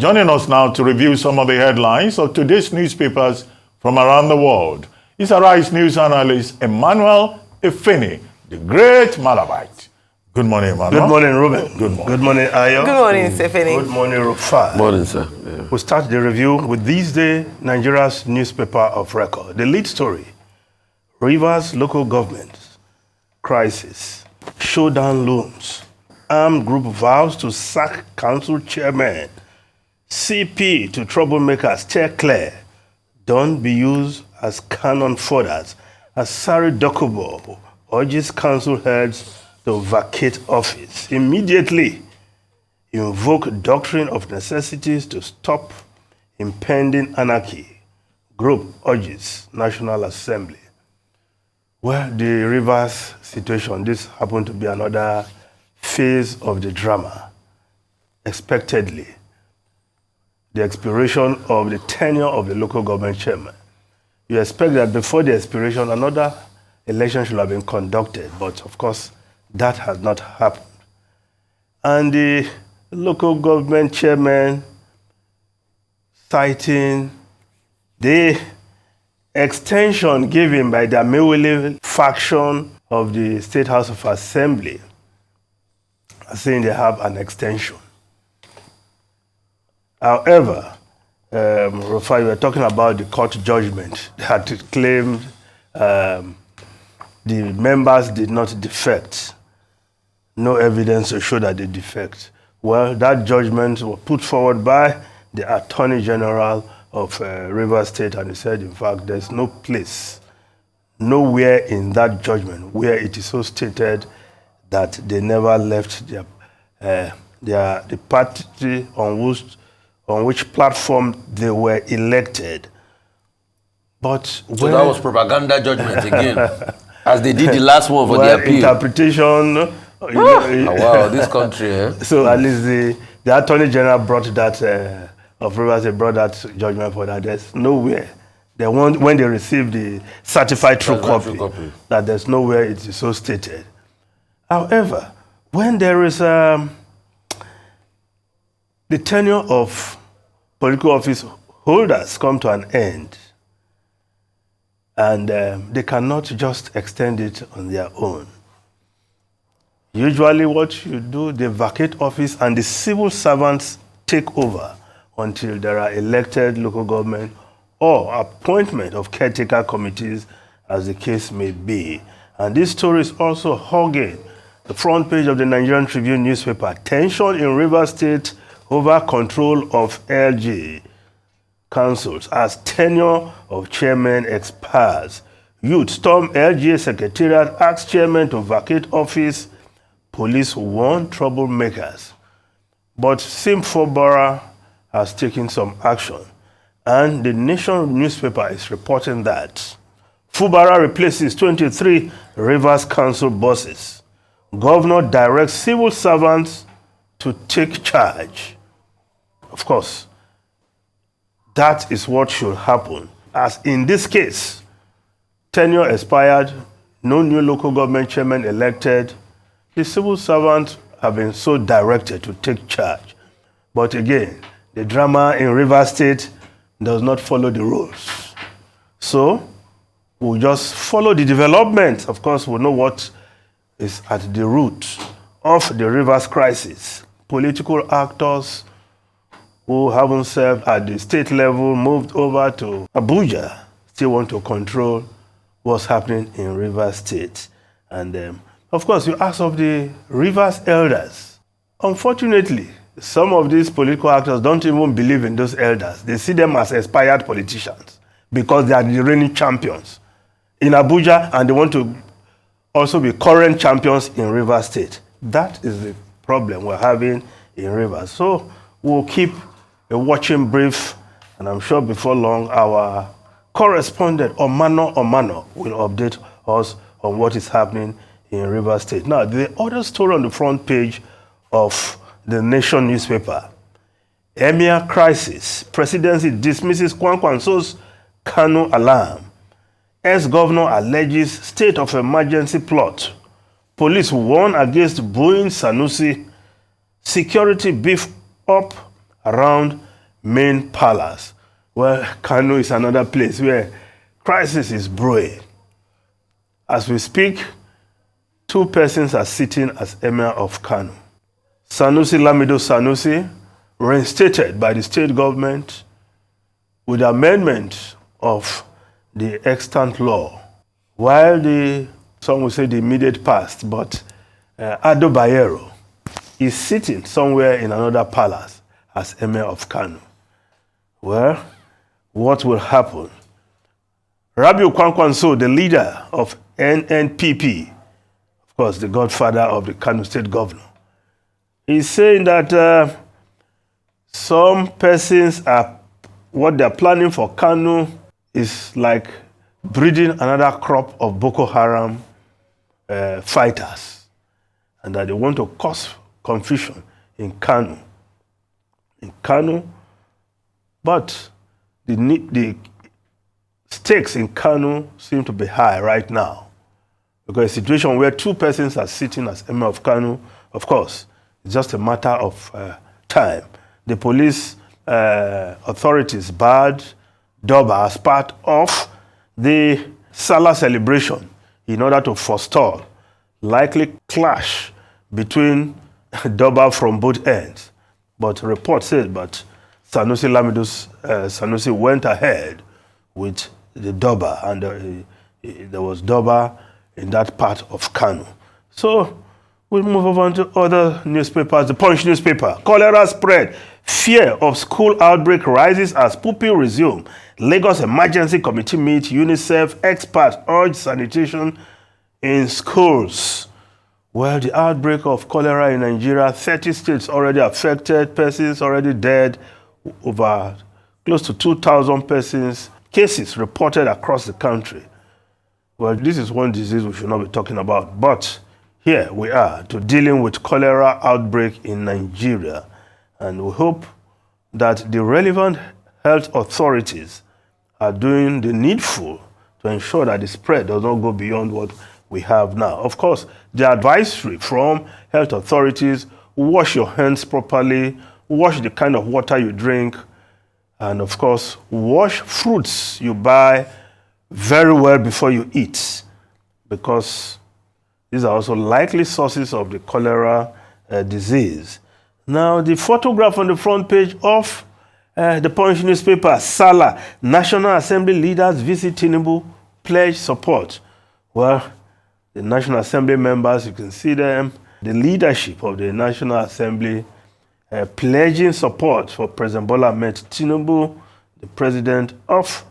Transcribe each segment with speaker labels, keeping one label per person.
Speaker 1: Joining us now to review some of the headlines of today's newspapers from around the world is Arise News analyst Emmanuel Ifeni, the great Malabite. Good morning, Emmanuel.
Speaker 2: Good morning, Ruben.
Speaker 1: Good morning.
Speaker 2: Good morning, Ayo.
Speaker 3: Good morning, Stephanie.
Speaker 2: Good morning, Rufai.
Speaker 4: Morning, sir. Yeah.
Speaker 2: We'll start the review with this day, Nigeria's newspaper of record. The lead story, Rivers local government crisis, Showdown Looms, armed group vows to sack council chairman, CP to troublemakers, steer clear, don't be used as cannon fodders, as Sari Dokubo urges council heads to vacate office. Immediately, invoke doctrine of necessities to stop impending anarchy. Group urges National Assembly. Well, the Rivers situation, this happened to be another phase of the drama. Expectedly, the expiration of the tenure of the local government chairman. You expect that before the expiration, another election should have been conducted, but of course, that has not happened. And the local government chairman citing the extension given by the Amewele faction of the State House of Assembly, saying they have an extension. However, Rufai, we were talking about the court judgment that claimed the members did not defect. No evidence to show that they defect. Well, that judgment was put forward by the Attorney General of Rivers State, and he said, in fact, there's no place, nowhere in that judgment where it is so stated that they never left the party on which platform they were elected. But
Speaker 4: so that was propaganda judgment again, as they did the last one for the appeal.
Speaker 2: Interpretation.
Speaker 4: Wow, this country. Eh?
Speaker 2: So at least the Attorney General brought that of Rivers. They brought that judgment for that. There's nowhere. When they received the certified true copy, that there's nowhere it is so stated. However, when there is the tenure of political office holders come to an end, and they cannot just extend it on their own. Usually what you do, they vacate office and the civil servants take over until there are elected local government or appointment of caretaker committees, as the case may be. And this story is also hogging the front page of the Nigerian Tribune newspaper. Tension in Rivers State over control of LG councils as tenure of chairman expires. Youth storm LGA secretariat, asks chairman to vacate office. Police warn troublemakers. But Simfobara has taken some action. And the Nation newspaper is reporting that Fubara replaces 23 Rivers Council bosses. Governor directs civil servants to take charge. Of course, that is what should happen. As in this case, tenure expired, no new local government chairman elected. The civil servants have been so directed to take charge. But again, the drama in Rivers State does not follow the rules. So, we'll just follow the development. Of course, we'll know what is at the root of the Rivers crisis. Political actors who haven't served at the state level moved over to Abuja still want to control what's happening in Rivers State. And of course, you ask of the Rivers elders. Unfortunately, some of these political actors don't even believe in those elders. They see them as expired politicians because they are the reigning champions in Abuja, and they want to also be current champions in Rivers State. That is the problem we're having in Rivers. So we'll keep a watching brief, and I'm sure before long our correspondent Omano will update us on what is happening in Rivers State. Now, the other story on the front page of the Nation newspaper, Emir crisis, presidency dismisses Kwankwanso's Kano alarm. Ex-governor alleges state of emergency plot. Police warn against Boeing Sanusi. Security beef up around main palace. Well, Kano is another place where crisis is brewing. As we speak, 2 persons are sitting as Emir of Kano. Sanusi Lamido Sanusi, reinstated by the state government with amendment of the extant law, while some will say the immediate past, but Ado Bayero is sitting somewhere in another palace as Emir of Kano. Well, what will happen? Rabiu Kwankwanso, the leader of NNPP, of course, the godfather of the Kano state governor, is saying that some persons what they're planning for Kano is like breeding another crop of Boko Haram fighters, and that they want to cause confusion in Kano. But the stakes in Kano seem to be high right now, because a situation where 2 persons are sitting as Emir of Kano, of course, it's just a matter of time. The police authorities barred Doba as part of the Salah celebration in order to forestall likely clash between Doba from both ends. But report said that Sanusi Lamido's Sanusi went ahead with the Doba, and there was Doba in that part of Kano. So we'll move on to other newspapers. The Punch newspaper. Cholera spread. Fear of school outbreak rises as pupil resume. Lagos Emergency Committee meet. UNICEF experts urge sanitation in schools. Well, the outbreak of cholera in Nigeria, 30 states already affected, persons already dead, over close to 2,000 persons, cases reported across the country. Well, this is one disease we should not be talking about, but here we are to dealing with cholera outbreak in Nigeria, and we hope that the relevant health authorities are doing the needful to ensure that the spread does not go beyond what we have now. Of course, the advisory from health authorities: wash your hands properly, wash the kind of water you drink, and of course, wash fruits you buy very well before you eat, because these are also likely sources of the cholera disease. Now, the photograph on the front page of the Punch newspaper: Salah, National Assembly leaders visit Tinubu, pledge support. Well, the National Assembly members, you can see them, the leadership of the National Assembly pledging support for President Bola Ahmed Tinubu, the president of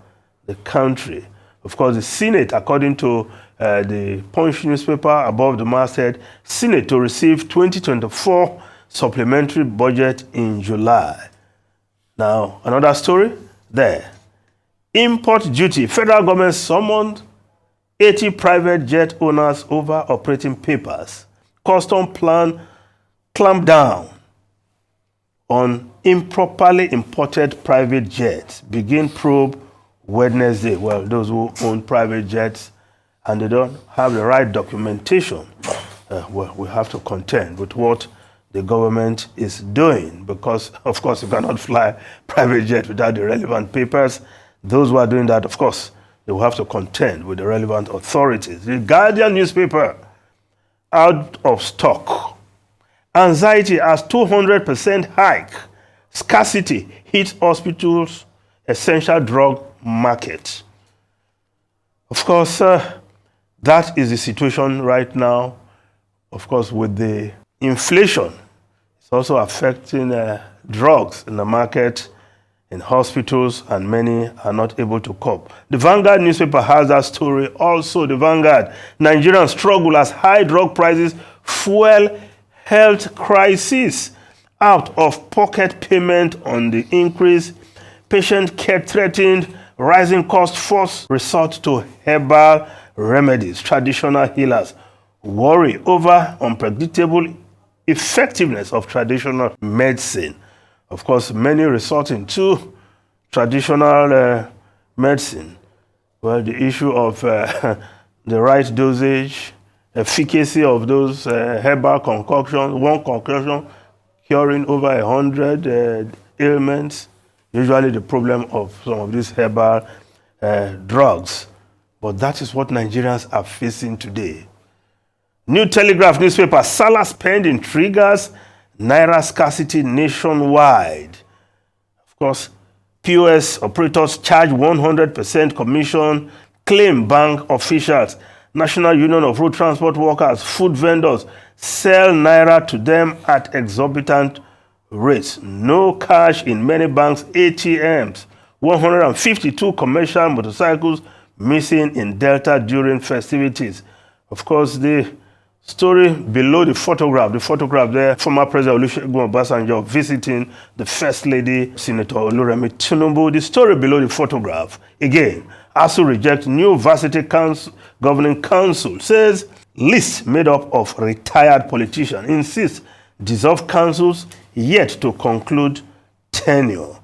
Speaker 2: the country. Of course, the Senate, according to the Punch newspaper above the masthead, Senate to receive 2024 supplementary budget in July. Now, another story there. Import duty. Federal government summoned 80 private jet owners over operating papers. Custom plan clamp down on improperly imported private jets. Begin probe Wednesday. Well, those who own private jets and they don't have the right documentation, well, we have to contend with what the government is doing, because, of course, you cannot fly private jet without the relevant papers. Those who are doing that, of course, they will have to contend with the relevant authorities. The Guardian newspaper: out of stock. Anxiety as 200% hike. Scarcity hits hospitals, essential drug market. Of course, that is the situation right now. Of course, with the inflation, it's also affecting drugs in the market, in hospitals, and many are not able to cope. The Vanguard newspaper has that story also. The Vanguard: Nigerians struggle as high drug prices fuel health crisis. Out of pocket payment on the increase. Patient care threatened. Rising cost force resort to herbal remedies. Traditional healers worry over unpredictable effectiveness of traditional medicine. Of course, many resorting to traditional medicine. Well, the issue of the right dosage, efficacy of those herbal concoctions, one concoction curing over 100 ailments, usually the problem of some of these herbal drugs. But that is what Nigerians are facing today. New Telegraph newspaper, Salah spending triggers Naira scarcity nationwide. Of course, POS operators charge 100% commission, claim bank officials, National Union of Road Transport Workers, food vendors sell Naira to them at exorbitant rates. No cash in many banks' ATMs. 152 commercial motorcycles missing in Delta during festivities. Of course, the story below the photograph there, former President Olusegun Obasanjo visiting the First Lady, Senator Oluremi Tinubu. The story below the photograph, again, ASU rejects new Varsity Governing Council, says list made up of retired politicians, insists dissolve councils yet to conclude tenure.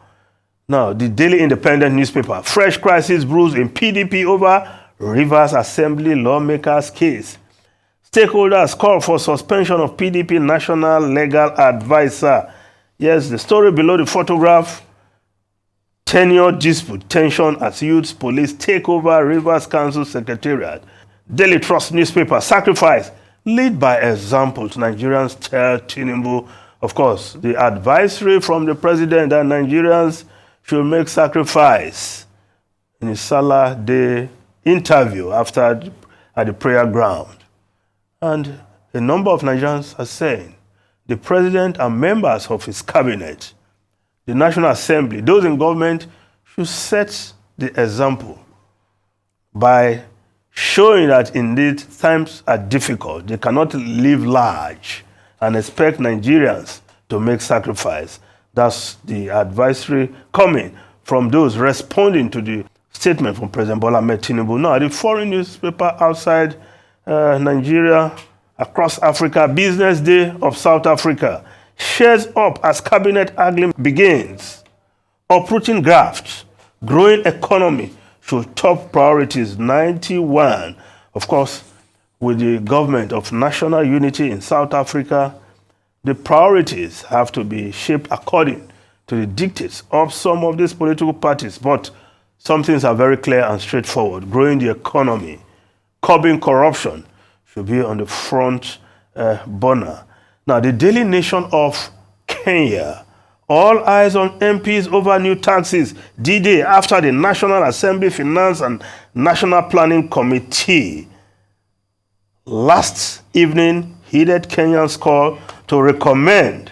Speaker 2: Now, the Daily Independent newspaper, fresh crisis brews in PDP over Rivers Assembly lawmakers' case. Stakeholders call for suspension of PDP National Legal Advisor. Yes, the story below the photograph, tenure dispute, tension as youths police take over Rivers Council Secretariat. Daily Trust newspaper, sacrifice, lead by example. Nigerians tell Tinubu. Of course, the advisory from the president that Nigerians should make sacrifice in his Salah Day interview at the prayer ground. And a number of Nigerians are saying the president and members of his cabinet, the National Assembly, those in government should set the example by showing that indeed times are difficult. They cannot live large and expect Nigerians to make sacrifice. That's the advisory coming from those responding to the statement from President Bola Ahmed Tinubu. Now, the foreign newspaper outside Nigeria, across Africa, Business Day of South Africa, shares up as cabinet haggling begins. Uprooting grafts, growing economy should top priorities 91. Of course, with the government of national unity in South Africa, the priorities have to be shaped according to the dictates of some of these political parties. But some things are very clear and straightforward. Growing the economy, curbing corruption should be on the front burner. Now, the Daily Nation of Kenya, all eyes on MPs over new taxes. D-Day after the National Assembly Finance and National Planning Committee last evening heeded Kenyans' call to recommend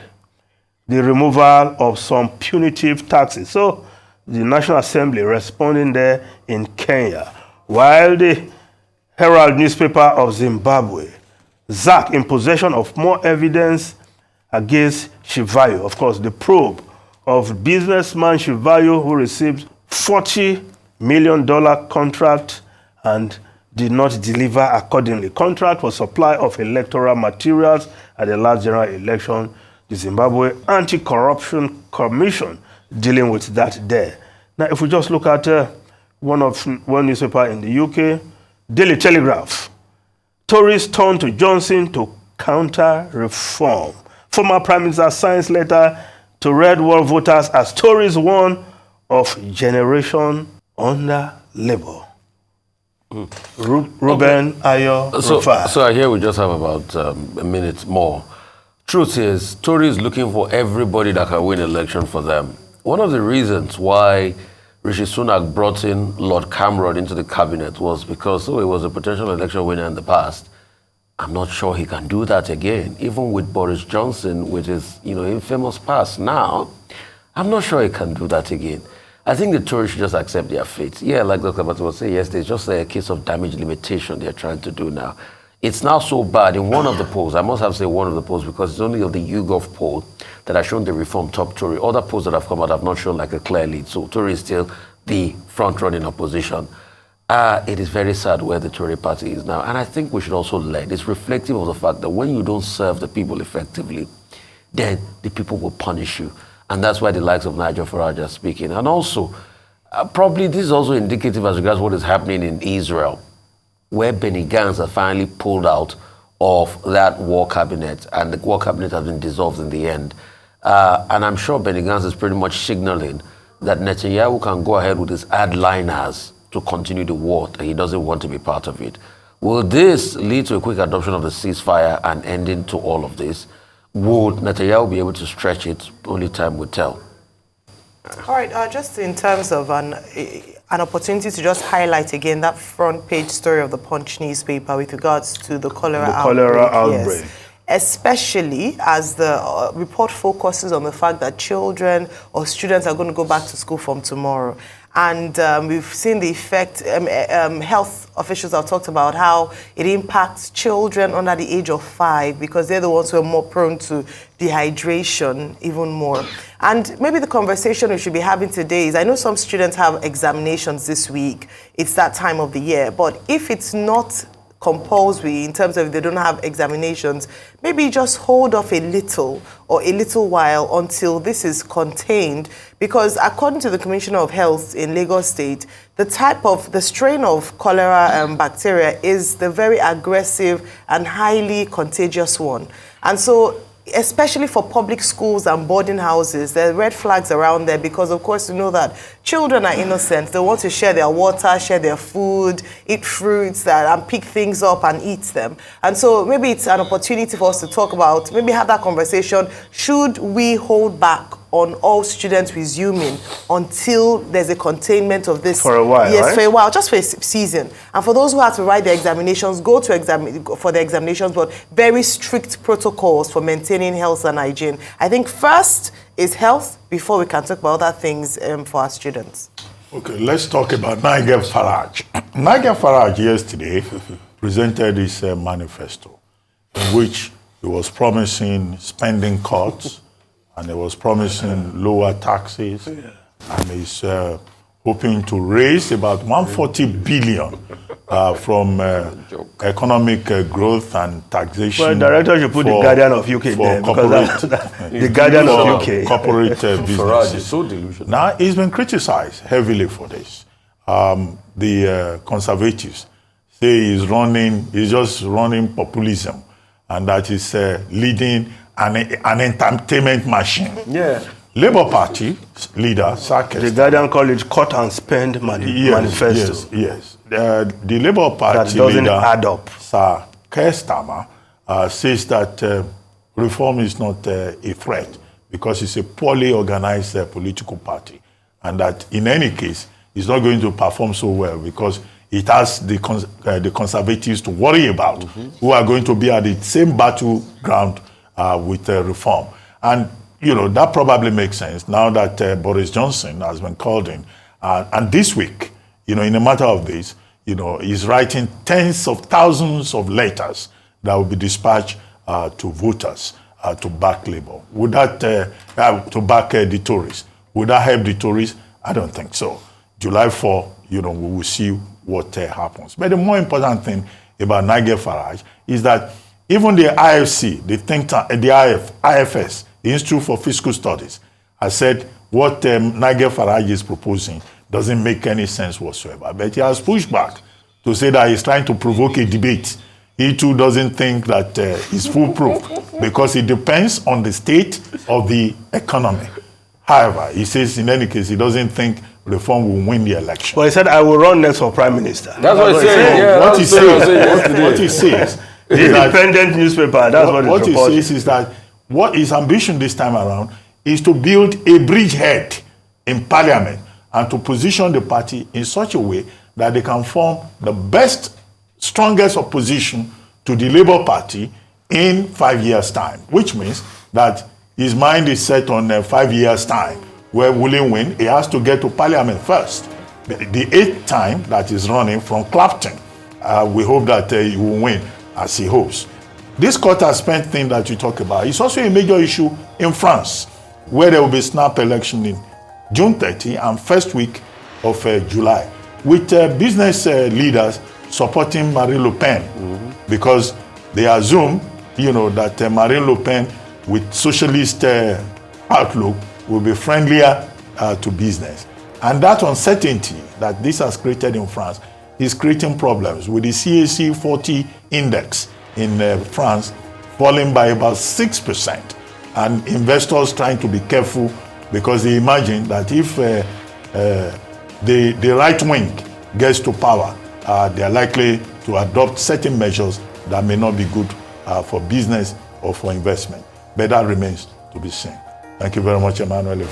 Speaker 2: the removal of some punitive taxes. So, the National Assembly responding there in Kenya. While the Herald newspaper of Zimbabwe, ZAC in possession of more evidence against Shivayo. Of course, the probe of businessman Shivayo, who received $40 million contract and did not deliver accordingly. Contract for supply of electoral materials at the last general election. The Zimbabwe Anti-Corruption Commission dealing with that there. Now, if we just look at one newspaper in the UK, Daily Telegraph. Tories turn to Johnson to counter reform. Former Prime Minister signs letter to Red Wall voters as Tories warn of generation under Labour. Ruben Ayo Rufai.
Speaker 4: So here we just have about a minute more. Truth is, Tories looking for everybody that can win election for them. One of the reasons why Rishi Sunak brought in Lord Cameron into the cabinet was because, though he was a potential election winner in the past, I'm not sure he can do that again. Even with Boris Johnson, with his infamous past now, I'm not sure he can do that again. I think the Tories should just accept their fate. Yeah, like Dr. Batu was saying yesterday, it's just a case of damage limitation they're trying to do now. It's now so bad in one of the polls, I must have to say one of the polls because it's only of the YouGov poll that has shown the reform top Tory. Other polls that have come out have not shown like a clear lead. So Tory is still the front-running opposition. It is very sad where the Tory party is now. And I think we should also learn. It's reflective of the fact that when you don't serve the people effectively, then the people will punish you. And that's why the likes of Nigel Farage are speaking. And also, probably this is also indicative as regards what is happening in Israel, where Benny Gantz has finally pulled out of that war cabinet, and the war cabinet has been dissolved in the end. And I'm sure Benny Gantz is pretty much signaling that Netanyahu can go ahead with his hardliners to continue the war, and he doesn't want to be part of it. Will this lead to a quick adoption of the ceasefire and ending to all of this? Would Netanyahu be able to stretch it? Only time will tell.
Speaker 3: All right, just in terms of an opportunity to just highlight again that front page story of the Punch newspaper with regards to the cholera outbreak. Yes. Especially as the report focuses on the fact that children or students are going to go back to school from tomorrow. And we've seen the effect, health officials have talked about how it impacts children under the age of 5 because they're the ones who are more prone to dehydration even more. And maybe the conversation we should be having today is, I know some students have examinations this week, it's that time of the year, but if it's not compulsory in terms of if they don't have examinations, maybe just hold off a little or a little while until this is contained, because according to the Commissioner of Health in Lagos State, the strain of cholera bacteria is the very aggressive and highly contagious one. And so especially for public schools and boarding houses, there are red flags around there because, of course, you know that children are innocent. They want to share their water, share their food, eat fruits, and pick things up and eat them. And so maybe it's an opportunity for us to talk about, maybe have that conversation. Should we hold back on all students resuming until there's a containment of this?
Speaker 2: For a while,
Speaker 3: yes,
Speaker 2: right?
Speaker 3: for a while, just for a season. And for those who have to write their examinations, go for the examinations, but very strict protocols for maintaining health and hygiene. I think first is health before we can talk about other things for our students.
Speaker 1: Okay, let's talk about Nigel Farage. Nigel Farage yesterday presented his manifesto in which he was promising spending cuts, and he was promising lower taxes, and he's hoping to raise about 140 billion from economic growth and taxation.
Speaker 2: Well, director should put the Guardian of UK there, because the Guardian of UK.
Speaker 1: Corporate businesses.
Speaker 4: Farage is so delusional.
Speaker 1: Now, he's been criticized heavily for this. The conservatives say he's just running populism, and that is leading an entertainment machine.
Speaker 2: Yeah.
Speaker 1: Labour Party leader, Sarkis.
Speaker 2: The Guardian call it cut and spend manifesto.
Speaker 1: Yes. The Labour Party
Speaker 2: that doesn't
Speaker 1: leader,
Speaker 2: add up.
Speaker 1: Sir Keir Starmer, says that reform is not a threat because it's a poorly organized political party, and that in any case, it's not going to perform so well because it has the conservatives to worry about, who are going to be at the same battleground with reform. And, you know, that probably makes sense now that Boris Johnson has been called in. And this week, you know, in a matter of this, you know, he's writing tens of thousands of letters that will be dispatched to voters to back Labour. Would that, to back the Tories? Would that help the Tories? I don't think so. July 4, you know, we will see what happens. But the more important thing about Nigel Farage is that even the IFC, the think tank, the IFS, the Institute for Fiscal Studies, has said what Nigel Farage is proposing doesn't make any sense whatsoever. But he has pushed back to say that he's trying to provoke a debate. He too doesn't think that it's foolproof because it depends on the state of the economy. However, he says in any case, he doesn't think reform will win the election.
Speaker 2: Well, he said, I will run next for prime minister.
Speaker 4: That's what he said. Yeah,
Speaker 1: what he says
Speaker 2: the independent newspaper, that's what
Speaker 1: he says is that what his ambition this time around is to build a bridgehead in parliament and to position the party in such a way that they can form the best, strongest opposition to the Labour Party in 5 years' time, which means that his mind is set on 5 years' time. Where will he win? He has to get to parliament first. The 8th time that is running from Clapton, we hope that he will win as he hopes. This quarter spent thing that you talk about is also a major issue in France, where there will be snap election in June 30 and first week of July, with business leaders supporting Marine Le Pen, because they assume, you know, that Marine Le Pen with socialist outlook will be friendlier to business. And that uncertainty that this has created in France is creating problems with the CAC 40 index in France falling by about 6%, and investors trying to be careful because they imagine that if the right wing gets to power, they are likely to adopt certain measures that may not be good for business or for investment. But that remains to be seen. Thank you very much, Emmanuel.